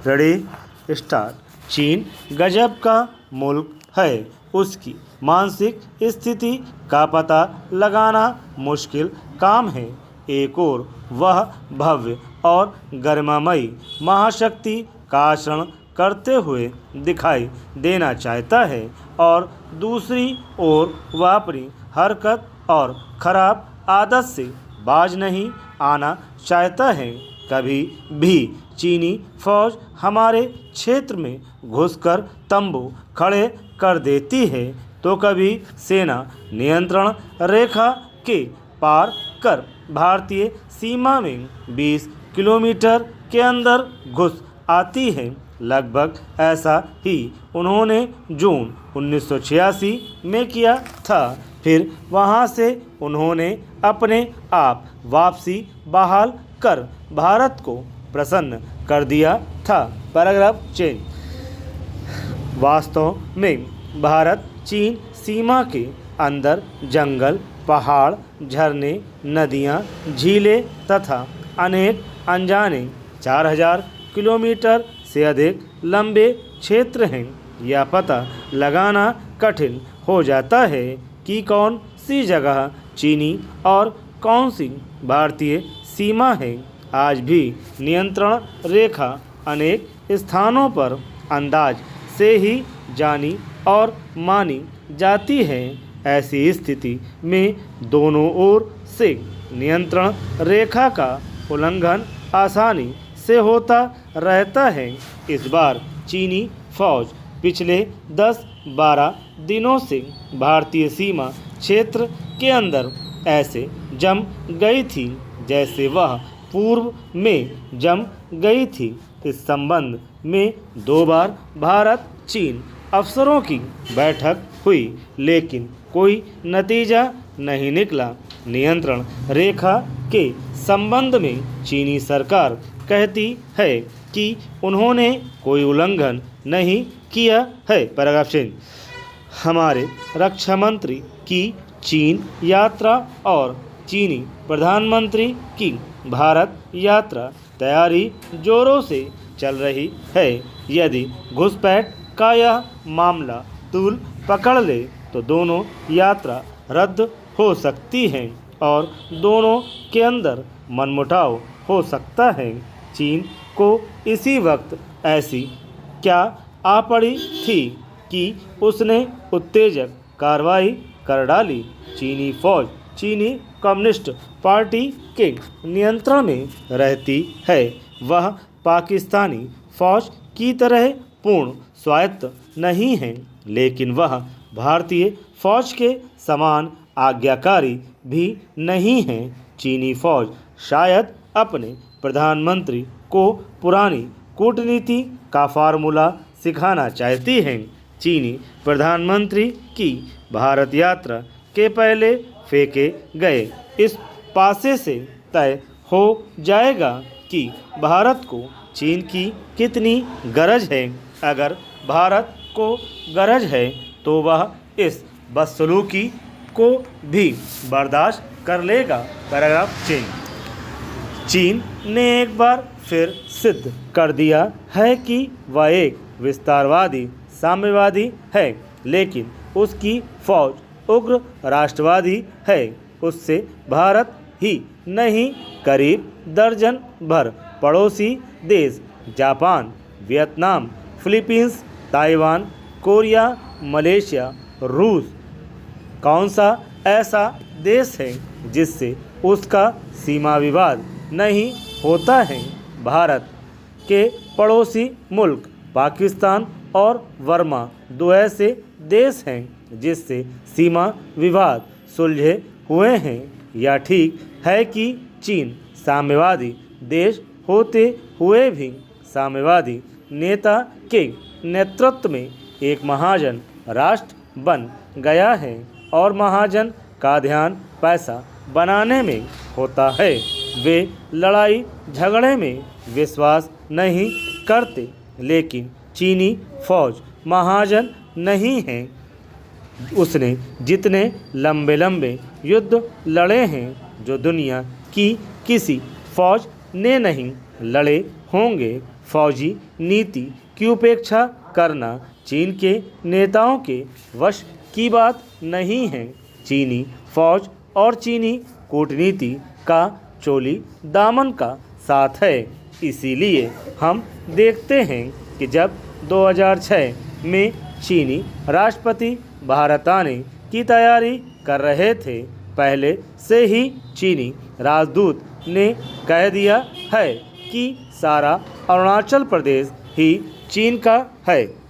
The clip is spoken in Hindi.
Ready start. चीन गजब का मुल्क है, उसकी मानसिक स्थिति का पता लगाना मुश्किल काम है। एक और वह भव्य और गरिमामयी महाशक्ति का आचरण करते हुए दिखाई देना चाहता है और दूसरी ओर वह अपनी हरकत और खराब आदत से बाज नहीं आना चाहता है। कभी भी चीनी फौज हमारे क्षेत्र में घुसकर तंबू खड़े कर देती है, तो कभी सेना नियंत्रण रेखा के पार कर भारतीय सीमा में 20 किलोमीटर के अंदर घुस आती है। लगभग ऐसा ही उन्होंने जून 1986 में किया था। फिर वहां से उन्होंने अपने आप वापसी बहाल कर भारत को प्रसन्न कर दिया था। Paragraph change. वास्तव में भारत चीन सीमा के अंदर जंगल, पहाड़, झरने, नदियाँ, झीलें तथा अनेक अनजाने 4000 किलोमीटर से अधिक लंबे क्षेत्र हैं। यह पता लगाना कठिन हो जाता है कि कौन सी जगह चीनी और कौन सी भारतीय सीमा है। आज भी नियंत्रण रेखा अनेक स्थानों पर अंदाज से ही जानी और मानी जाती है। ऐसी स्थिति में दोनों ओर से नियंत्रण रेखा का उल्लंघन आसानी से होता रहता है। इस बार चीनी फौज पिछले 10-12 दिनों से भारतीय सीमा क्षेत्र के अंदर ऐसे जम गई थी जैसे वह पूर्व में जम गई थी। इस संबंध में 2 बार भारत चीन अफसरों की बैठक हुई, लेकिन कोई नतीजा नहीं निकला। नियंत्रण रेखा के संबंध में चीनी सरकार कहती है कि उन्होंने कोई उल्लंघन नहीं किया है। Paragraph change. हमारे रक्षा मंत्री की चीन यात्रा और चीनी प्रधानमंत्री की भारत यात्रा तैयारी जोरों से चल रही है। यदि घुसपैठ का यह मामला तूल पकड़ ले तो दोनों यात्रा रद्द हो सकती है और दोनों के अंदर मनमुटाव हो सकता है। चीन को इसी वक्त ऐसी क्या आ पड़ी थी कि उसने उत्तेजक कार्रवाई कर डाली। चीनी फौज चीनी कम्युनिस्ट पार्टी के नियंत्रण में रहती है। वह पाकिस्तानी फौज की तरह पूर्ण स्वायत्त नहीं है, लेकिन वह भारतीय फौज के समान आज्ञाकारी भी नहीं है। चीनी फौज शायद अपने प्रधानमंत्री को पुरानी कूटनीति का फार्मूला सिखाना चाहती है। चीनी प्रधानमंत्री की भारत यात्रा के पहले फेंके गए इस पासे से तय हो जाएगा कि भारत को चीन की कितनी गरज है। अगर भारत को गरज है तो वह इस बदसलूकी को भी बर्दाश्त कर लेगा। Paragraph change. चीन ने एक बार फिर सिद्ध कर दिया है कि वह एक विस्तारवादी साम्यवादी है, लेकिन उसकी फौज उग्र राष्ट्रवादी है। उससे भारत ही नहीं, करीब दर्जन भर पड़ोसी देश Japan, Vietnam, Philippines, Taiwan, Korea, Malaysia, रूस, कौन सा ऐसा देश है जिससे उसका सीमा विवाद नहीं होता है। भारत के पड़ोसी मुल्क पाकिस्तान और वर्मा 2 ऐसे देश हैं जिससे सीमा विवाद सुलझे हुए हैं। यह ठीक है कि चीन साम्यवादी देश होते हुए भी साम्यवादी नेता के नेतृत्व में एक महाजन राष्ट्र बन गया है और महाजन का ध्यान पैसा बनाने में होता है। वे लड़ाई झगड़े में विश्वास नहीं करते, लेकिन चीनी फौज महाजन नहीं है। उसने जितने लंबे लंबे युद्ध लड़े हैं जो दुनिया की किसी फौज ने नहीं लड़े होंगे। फौजी नीति की उपेक्षा करना चीन के नेताओं के वश की बात नहीं है। चीनी फौज और चीनी कूटनीति का चोली दामन का साथ है। इसीलिए हम देखते हैं कि जब 2006 में चीनी राष्ट्रपति भारत आने की तैयारी कर रहे थे, पहले से ही चीनी राजदूत ने कह दिया है कि सारा अरुणाचल प्रदेश ही चीन का है।